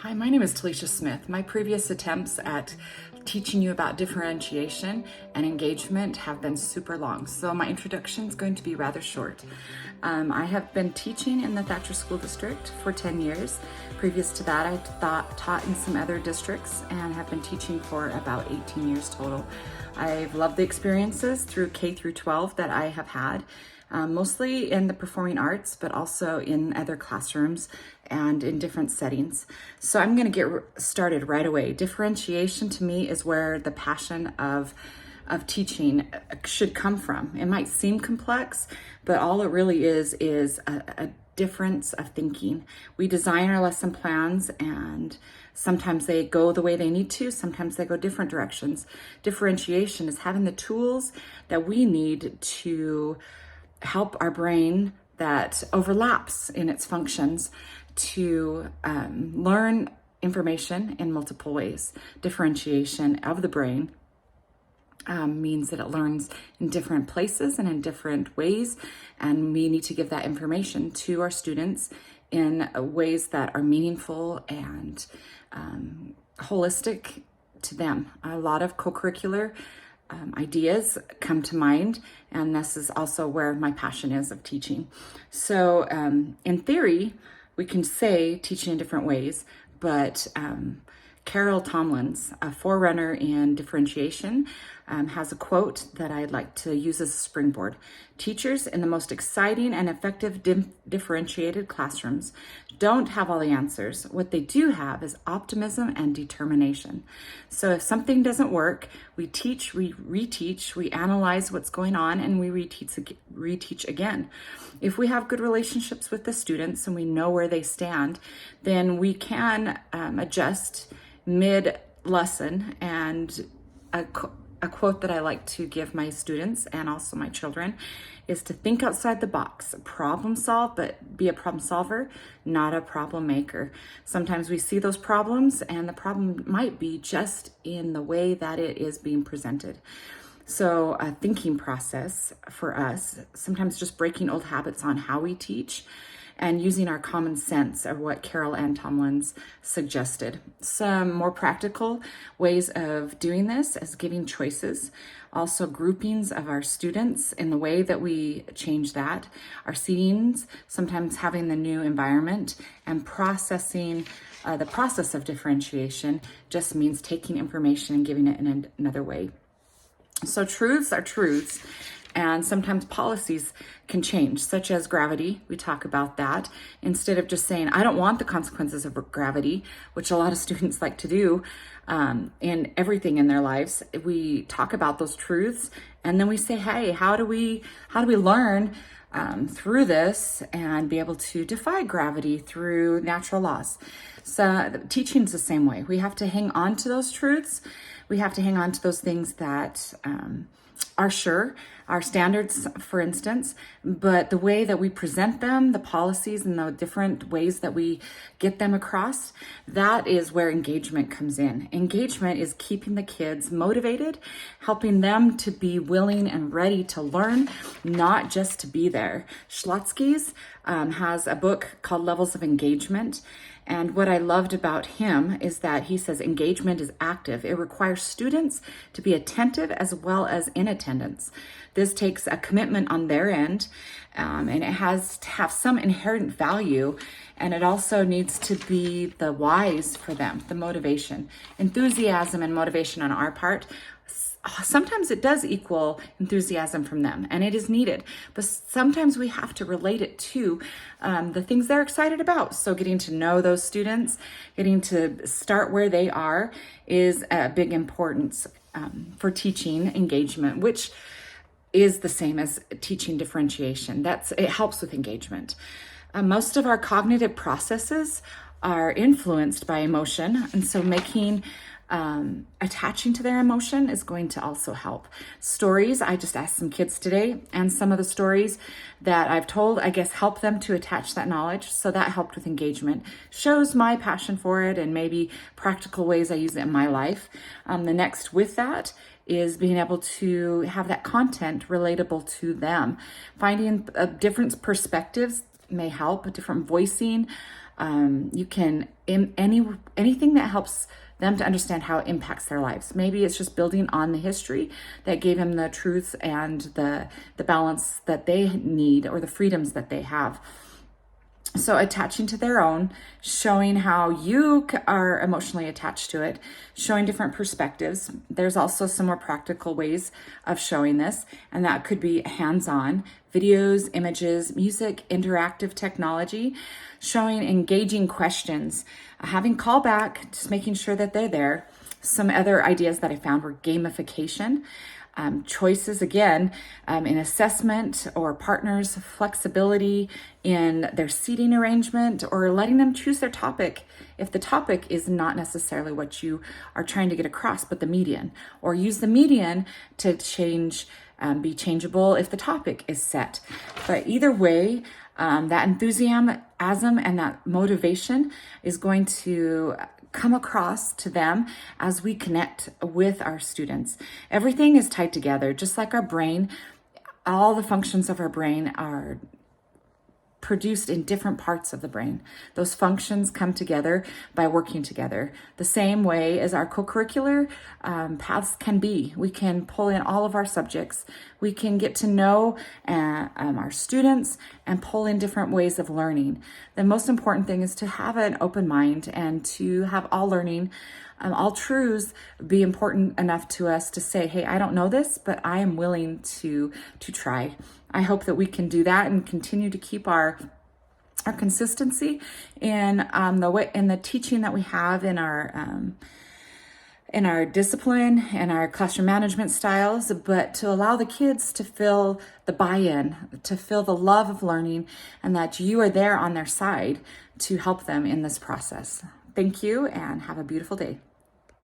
Hi, my name is Talisha Smith. My previous attempts at teaching you about differentiation and engagement have been super long, so my introduction is going to be rather short. I have been teaching in the Thatcher School District for 10 years. Previous to that, I taught in some other districts and have been teaching for about 18 years total. I've loved the experiences through K through 12 that I have had. Mostly in the performing arts, but also in other classrooms and in different settings. So I'm going to get started right away. Differentiation to me is where the passion of teaching should come from. It might seem complex, but all it really is a difference of thinking. We design our lesson plans and sometimes they go the way they need to, sometimes they go different directions. Differentiation is having the tools that we need to help our brain that overlaps in its functions to learn information in multiple ways. Differentiation of the brain means that it learns in different places and in different ways, and we need to give that information to our students in ways that are meaningful and holistic to them. A lot of co-curricular ideas come to mind, and this is also where my passion is of teaching. So in theory, we can say teaching in different ways, but Carol Tomlins, a forerunner in differentiation, has a quote that I'd like to use as a springboard. Teachers in the most exciting and effective differentiated classrooms don't have all the answers. What they do have is optimism and determination. So if something doesn't work, we teach, we reteach, we analyze what's going on, and we reteach again. If we have good relationships with the students and we know where they stand, then we can adjust mid-lesson. And a quote that I like to give my students and also my children is to think outside the box, problem solve, but be a problem solver, not a problem maker. Sometimes we see those problems and the problem might be just in the way that it is being presented. So a thinking process for us, sometimes just breaking old habits on how we teach and using our common sense of what Carol Ann Tomlins suggested. Some more practical ways of doing this is giving choices, also groupings of our students in the way that we change that, our seatings, sometimes having the new environment, and processing. The process of differentiation just means taking information and giving it in another way. So truths are truths. And sometimes policies can change, such as gravity. We talk about that. Instead of just saying, I don't want the consequences of gravity, which a lot of students like to do in everything in their lives, we talk about those truths. And then we say, hey, how do we learn through this and be able to defy gravity through natural laws? So teaching is the same way. We have to hang on to those truths. We have to hang on to those things that are sure, our standards, for instance, but the way that we present them, the policies and the different ways that we get them across, that is where engagement comes in. Engagement is keeping the kids motivated, helping them to be willing and ready to learn, not just to be there. Schlotsky's has a book called Levels of Engagement. And what I loved about him is that he says engagement is active. It requires students to be attentive as well as in attendance. This takes a commitment on their end, and it has to have some inherent value. And it also needs to be the whys for them, the motivation, enthusiasm and motivation on our part. Sometimes it does equal enthusiasm from them, and it is needed, but sometimes we have to relate it to the things they're excited about. So getting to know those students, getting to start where they are is a big importance for teaching engagement, which is the same as teaching differentiation. It helps with engagement. Most of our cognitive processes are influenced by emotion, and so attaching to their emotion is going to also help. Stories, I just asked some kids today, and some of the stories that I've told, I guess, help them to attach that knowledge. So that helped with engagement. Shows my passion for it and maybe practical ways I use it in my life. The next with that is being able to have that content relatable to them. Finding different perspectives may help, different voicing You can anything that helps them to understand how it impacts their lives. Maybe it's just building on the history that gave them the truth and the balance that they need, or the freedoms that they have. So attaching to their own, showing how you are emotionally attached to it, showing different perspectives. There's also some more practical ways of showing this, and that could be hands-on, videos, images, music, interactive technology, showing engaging questions, having callback, just making sure that they're there. Some other ideas that I found were gamification. Choices again in assessment or partners, flexibility in their seating arrangement, or letting them choose their topic if the topic is not necessarily what you are trying to get across, but the median, or use the median to change, be changeable if the topic is set. But either way, that enthusiasm and that motivation is going to come across to them as we connect with our students. Everything is tied together, just like our brain. All the functions of our brain are produced in different parts of the brain. Those functions come together by working together. The same way as our co-curricular paths can be. We can pull in all of our subjects. We can get to know our students and pull in different ways of learning. The most important thing is to have an open mind and to have all learning, all truths be important enough to us to say, hey, I don't know this, but I am willing to try. I hope that we can do that and continue to keep our consistency in the teaching that we have in our discipline and our classroom management styles, but to allow the kids to feel the buy-in, to feel the love of learning, and that you are there on their side to help them in this process. Thank you, and have a beautiful day.